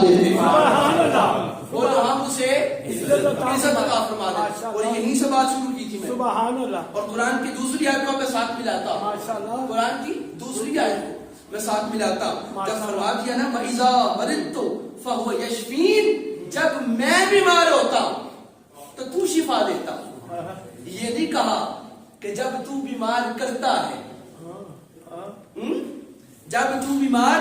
دیتے ہیں اور ہم اسے عزت عطا فرما دیتے ہیں. اور یہیں سے بات شروع کی تھی میں. اور قرآن کی دوسری آیت کو میں ساتھ ملاتا ہوں. قرآن کی دوسری آیت کو میں ساتھ ملاتا ہوں. جب فرما دیا نا وَإِذَا مَرِضْتُ فَهُوَ يَشْفِينِ، جب میں بیمار ہوتا تو تو شفا دیتا. یہ نہیں کہا کہ جب تو بیمار کرتا ہے، جب تو بیمار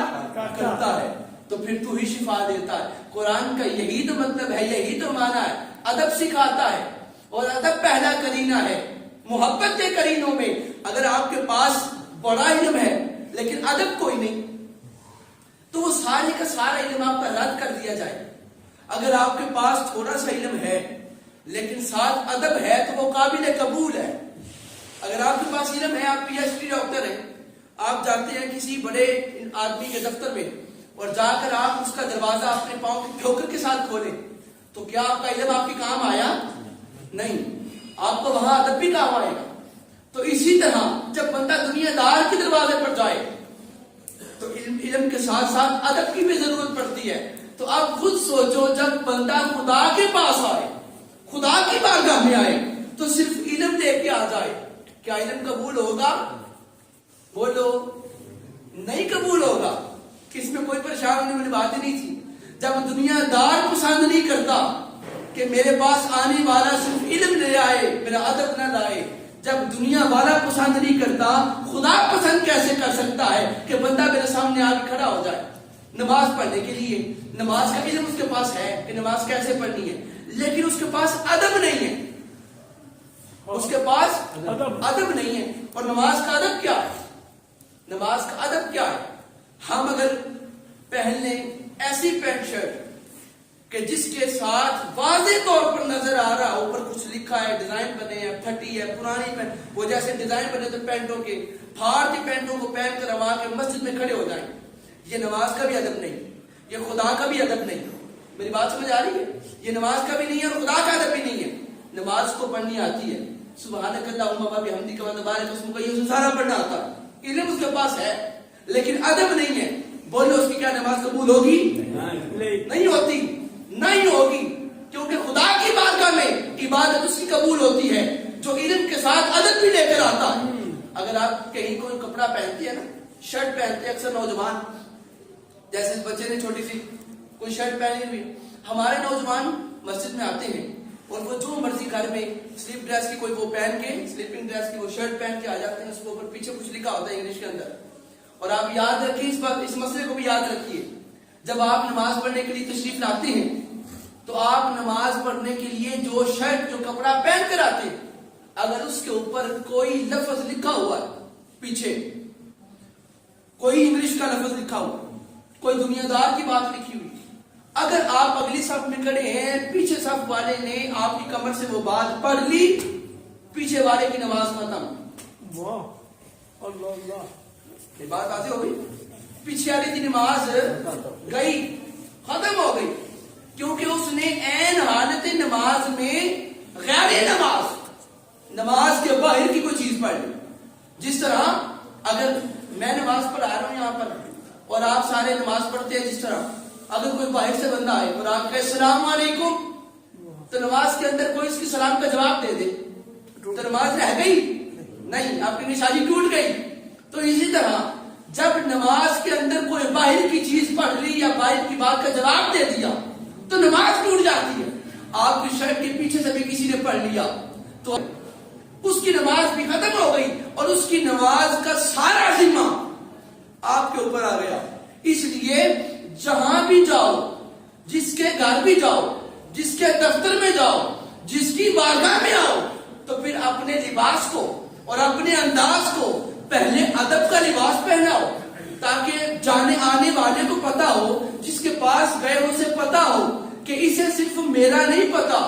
کرتا ہے تو پھر تو ہی شفا دیتا ہے. قرآن کا یہی تو مطلب ہے، یہی تو معنی ہے. ادب سکھاتا ہے اور ادب پہلا کرینہ ہے محبت کے کرینوں میں. اگر آپ کے پاس بڑا علم ہے لیکن ادب کوئی نہیں تو وہ سارے کا سارا علم آپ کا رد کر دیا جائے. اگر آپ کے پاس تھوڑا سا علم ہے لیکن ساتھ ادب ہے تو وہ قابل قبول ہے. اگر آپ کے پاس علم ہے، آپ پی ایچ ڈی ڈاکٹر ہیں، آپ جاتے ہیں کسی بڑے آدمی کے دفتر میں اور جا کر آپ اس کا دروازہ اپنے پاؤں کی ٹھوکر کے ساتھ کھولیں تو کیا آپ کا علم آپ کے کام آیا؟ نہیں. آپ کو وہاں ادب بھی کام آئے گا. تو اسی طرح جب بندہ دنیا دار کے دروازے پر جائے تو علم کے ساتھ ساتھ ادب کی بھی ضرورت پڑتی ہے. تو آپ خود سوچو، جب بندہ خدا کے پاس آئے، خدا کی بارگاہ میں آئے تو صرف علم لے کے آ جائے، کیا علم قبول ہوگا؟ بولو نہیں قبول ہوگا. کس میں کوئی پریشان ہونے والی بات ہی نہیں تھی. جب دنیا دار پسند نہیں کرتا کہ میرے پاس آنے والا صرف علم لے آئے، میرا ادب نہ لائے، جب دنیا والا پسند نہیں کرتا، خدا پسند کیسے کر سکتا ہے کہ بندہ میرے سامنے آ کے کھڑا ہو جائے نماز پڑھنے کے لیے؟ نماز کا علم اس کے پاس ہے کہ نماز کیسے پڑھنی ہے، لیکن اس کے پاس ادب نہیں ہے. اس کے پاس ادب نہیں ہے. اور نماز کا ادب کیا ہے؟ نماز کا ادب کیا ہے؟ ہم اگر پہن لیں ایسی پینٹ شرٹ کہ جس کے ساتھ واضح طور پر نظر آ رہا، اوپر کچھ لکھا ہے، ڈیزائن بنے ہیں، پھٹی ہے، پرانی پینٹ، وہ جیسے ڈیزائن بنے تو پینٹوں کے پھاڑتی پینٹوں کو پہن کر ہم آ کے مسجد میں کھڑے ہو جائیں، یہ نماز کا بھی ادب نہیں، یہ خدا کا بھی ادب نہیں. میری بات سمجھ آ رہی ہے؟ یہ نماز کا بھی نہیں ہے اور خدا کا ادب بھی نہیں ہے. نماز کو پڑھنی آتی ہے، سبحانک اللہم و بحمدک وتبارک اسمک، یہ سارا پڑھنا آتا ہے، علم اس کے پاس ہے لیکن ادب نہیں ہے. بولو اس کی کیا نماز قبول ہوگی؟ نہیں ہوتی، نہیں ہوگی. کیونکہ خدا کی بارگاہ میں عبادت اس کی قبول ہوتی ہے جو علم کے ساتھ ادب بھی لے کر آتا ہے. اگر آپ کہیں کوئی کپڑا پہنتے ہیں نا، شرٹ پہنتے ہیں اکثر نوجوان، جیسے اس بچے نے چھوٹی سی کوئی شرٹ پہنی ہوئی، ہمارے نوجوان مسجد میں آتے ہیں اور وہ جو مرضی گھر میں سلیپ ڈریس کی کوئی وہ پہن کے، سلیپنگ ڈریس کی وہ شرٹ پہن کے آ جاتے ہیں، اس کے اوپر پیچھے کچھ لکھا ہوتا ہے انگلش کے اندر. اور آپ یاد رکھیں اس مسئلے کو بھی یاد رکھیے، جب آپ نماز پڑھنے کے لیے تشریف لاتے ہیں تو آپ نماز پڑھنے کے لیے جو شرٹ، جو کپڑا پہن کر آتے ہیں، اگر اس کے اوپر کوئی لفظ لکھا ہوا ہے، پیچھے کوئی انگلش کا لفظ لکھا ہوا، کوئی دنیا دار کی بات لکھی ہوئی، اگر آپ اگلی صف میں کھڑے ہیں، پیچھے صف والے نے آپ کی کمر سے وہ بات پڑھ لی، پیچھے والے کی نماز ختم. واہ اللہ اللہ، یہ بات آتی ہو گئی، پیچھے والے کی نماز گئی، ختم ہو گئی، کیونکہ اس نے عین حالت نماز میں غیر نماز کے باہر کی کوئی چیز پڑھ لی. جس طرح اگر میں نماز پڑھا رہا ہوں یہاں پر اور آپ سارے نماز پڑھتے ہیں، جس طرح اگر کوئی باہر سے بندہ آئے اور آپ کہے السلام علیکم تو نماز کے اندر کوئی اس کے سلام کا جواب دے دے تو نماز رہ گئی؟ نہیں، آپ کی نشانی ٹوٹ گئی. تو اسی طرح جب نماز کے اندر کوئی باہر کی چیز پڑھ لی یا باہر کی بات کا جواب دے دیا تو نماز ٹوٹ جاتی ہے. آپ کی شرٹ کے پیچھے سے بھی کسی نے پڑھ لیا تو اس کی نماز بھی ختم ہو گئی اور اس کی نماز کا سارا ذمہ آپ کے اوپر آ گیا. اس لیے جہاں بھی جاؤ، جس کے گھر بھی جاؤ، جس کے دفتر میں جاؤ، جس کی بارگاہ میں آؤ، تو پھر اپنے لباس کو اور اپنے انداز کو پہلے ادب کا لباس پہناؤ تاکہ جانے آنے والے کو پتا ہو، جس کے پاس گئے اسے پتا ہو کہ اسے صرف میرا نہیں پتا،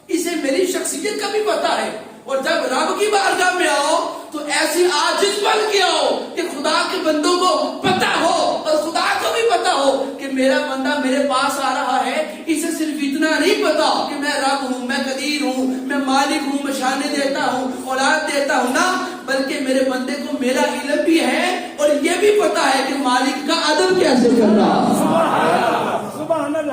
اسے میری شخصیت کا بھی پتا ہے. اور جب رب کی بارگاہ میں آؤ تو ایسی عاجز بن کے آؤ کہ خدا کے بندوں کو پتا ہو اور خدا کو بھی پتا ہو کہ میرا بندہ میرے پاس آ رہا ہے، اسے صرف اتنا نہیں پتا کہ میں رب ہوں، میں قدیر ہوں، میں مالک ہوں، میں شانے دیتا ہوں، اولاد دیتا ہوں، نا، بلکہ میرے بندے کو میرا علم بھی ہے اور یہ بھی پتا ہے کہ مالک کا ادب کیسے کرنا. سبحان اللہ، سبحان اللہ.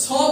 100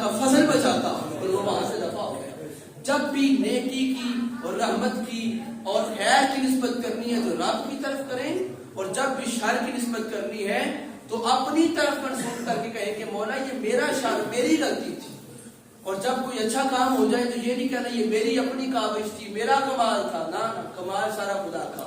کا فضل بچاتا ہے اور وہ وہاں سے دفع ہو گیا. جب بھی نیکی کی اور رحمت کی اور خیر کی نسبت کرنی ہے تو رب کی طرف کریں, اور جب بھی شر کی نسبت کرنی ہے تو اپنی طرف منسوخ کر کے کہیں کہ مولا یہ میرا شر, میری غلطی تھی. اور جب کوئی اچھا کام ہو جائے تو یہ نہیں کہنا یہ میری اپنی کاوش تھی, میرا کمال تھا. نہ کمال سارا خدا کا.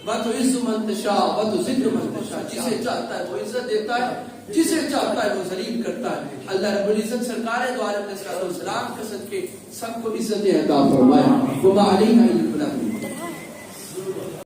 وَتُعِزُّ مَن تَشَاءُ وَتُذِلُّ مَن تَشَاءُ, جسے چاہتا ہے وہ عزت دیتا ہے, جسے چاہتا ہے وہ ذلیل کرتا ہے. اللہ رب العزت سرکار دو عالم علیہ السلام کے صدقے سب کو عزت عطا فرمائے. وَمَا عَلَيْنَا إِلَّا الْبَلَاغُ.